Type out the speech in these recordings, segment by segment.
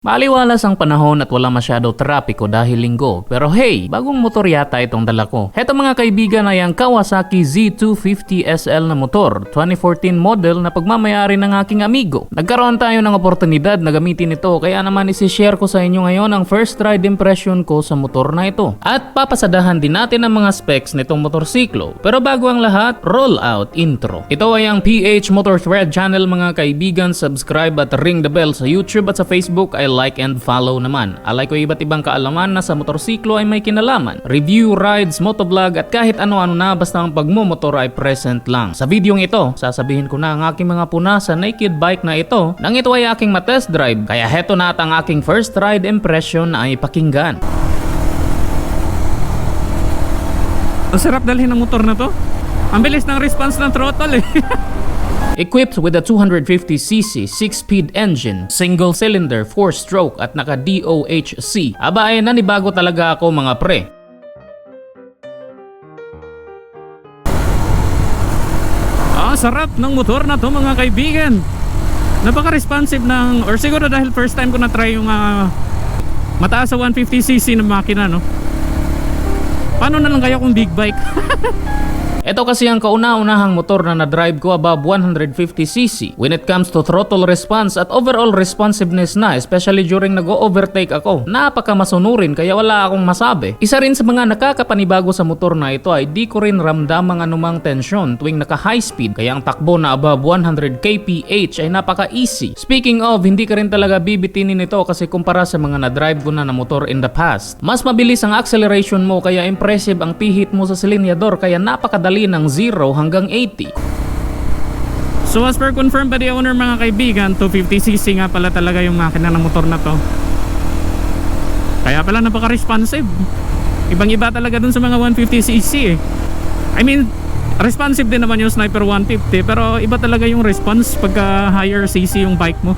Maliwalas ang panahon at wala masyado trapiko dahil linggo. Pero hey, bagong motor yata itong dala ko. Heto mga kaibigan ay ang Kawasaki Z250 SL na motor, 2014 model na pagmamayari ng aking amigo. Nagkaroon tayo ng oportunidad na gamitin ito kaya naman isi-share ko sa inyo ngayon ang first ride impression ko sa motor na ito. At papasadahan din natin ang mga specs nitong motorsiklo. Pero bago ang lahat, roll out intro. Ito ay ang PH Motor Thread channel mga kaibigan. Subscribe at ring the bell sa YouTube at sa Facebook ay like and follow naman. Alay ko iba't ibang kaalaman na sa motorsiklo ay may kinalaman. Review, rides, motovlog at kahit ano-ano na basta ang pagmumotor ay present lang. Sa videong ito, sasabihin ko na ang aking mga puna sa naked bike na ito nang ito ay aking matest drive. Kaya heto na at ang aking first ride impression ay pakinggan. Ang sarap dalhin ng motor na to. Ang bilis ng response ng throttle eh. Equipped with a 250cc 6-speed engine, single cylinder, 4-stroke at naka DOHC. Aba ay nanibago talaga ako mga pre. Sarap ng motor na to mga kaibigan. Napaka-responsive ng, or siguro dahil first time ko na try yung mataas sa 150cc na makina, no? Paano na lang kaya kung big bike? Ito kasi ang kauna-unahang motor na na-drive ko above 150cc when it comes to throttle response at overall responsiveness na, especially during nag-overtake ako. Napaka-masunurin kaya wala akong masabi. Isa rin sa mga nakakapanibago sa motor na ito ay di ko rin ramdam ang anumang tensyon tuwing naka-high speed kaya ang takbo na above 100 kph ay napaka-easy. Speaking of, hindi ka rin talaga bibitinin ito kasi kumpara sa mga na-drive ko na motor in the past. Mas mabilis ang acceleration mo kaya impressive ang pihit mo sa silinyador kaya napakadali ng 0 hanggang 80. So as per confirmed by the owner mga kaibigan, 250cc nga pala talaga yung makina ng motor na to. Kaya pala napaka-responsive. Ibang iba talaga dun sa mga 150cc eh. I mean, responsive din naman yung Sniper 150 pero iba talaga yung response pagka higher cc yung bike mo.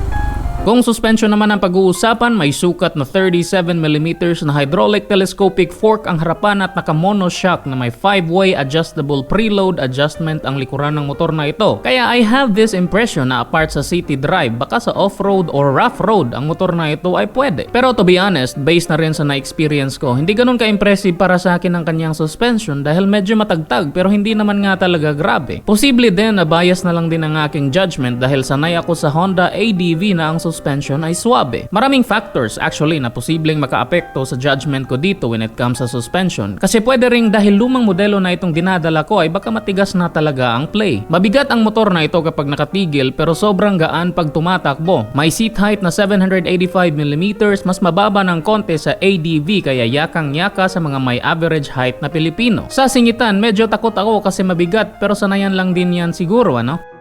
Kung suspension naman ang pag-uusapan, may sukat na 37mm na hydraulic telescopic fork ang harapan at naka-monoshock na may 5-way adjustable preload adjustment ang likuran ng motor na ito. Kaya I have this impression na apart sa city drive, baka sa off-road or rough road ang motor na ito ay pwede. Pero to be honest, based na rin sa na-experience ko, hindi ganun ka-impressive para sa akin ang kanyang suspension dahil medyo matagtag pero hindi naman nga talaga grabe. Posible din na bias na lang din ang aking judgment dahil sanay ako sa Honda ADV na ang suspension ay suabe. Maraming factors actually na posibleng makaapekto sa judgment ko dito when it comes sa suspension. Kasi pwede ring dahil lumang modelo na itong dinadala ko ay baka matigas na talaga ang play. Mabigat ang motor na ito kapag nakatigil pero sobrang gaan pag tumatakbo. May seat height na 785mm, mas mababa ng konti sa ADV kaya yakang-yaka sa mga may average height na Pilipino. Sa singitan, medyo takot ako kasi mabigat pero sanayan lang din yan siguro, ano?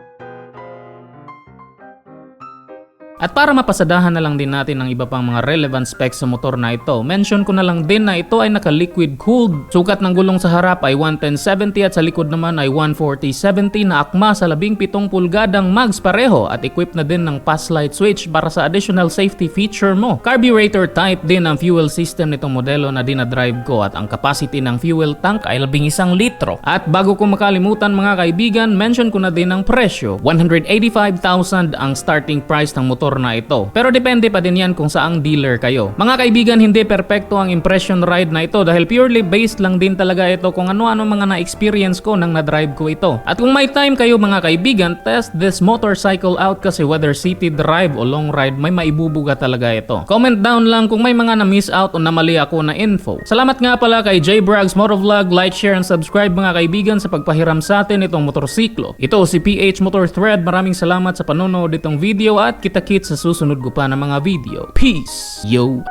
At para mapasadahan na lang din natin ang iba pang mga relevant specs sa motor na ito, mention ko na lang din na ito ay naka-liquid cooled. Sukat ng gulong sa harap ay 110/70 at sa likod naman ay 140/70 na akma sa 17 pulgadang mags pareho at equipped na din ng pass light switch para sa additional safety feature mo. Carburetor type din ang fuel system nitong modelo na dinadrive ko at ang capacity ng fuel tank ay 11 litro. At bago ko makalimutan mga kaibigan, mention ko na din ang presyo. 185,000 ang starting price ng motor na ito. Pero depende pa din yan kung saang dealer kayo. Mga kaibigan, hindi perpekto ang impression ride na ito dahil purely based lang din talaga ito kung ano-ano mga na-experience ko nang na-drive ko ito. At kung may time kayo mga kaibigan, test this motorcycle out kasi whether city drive o long ride, may maibubuga talaga ito. Comment down lang kung may mga na-miss out o namali ako na info. Salamat nga pala kay J Brags Motovlog. Like, share, and subscribe mga kaibigan sa pagpahiram sa atin itong motorsiklo. Ito si PH Motor Thread. Maraming salamat sa panonood itong video at kita-kits sa susunod ko pa ng mga video. Peace! Yo!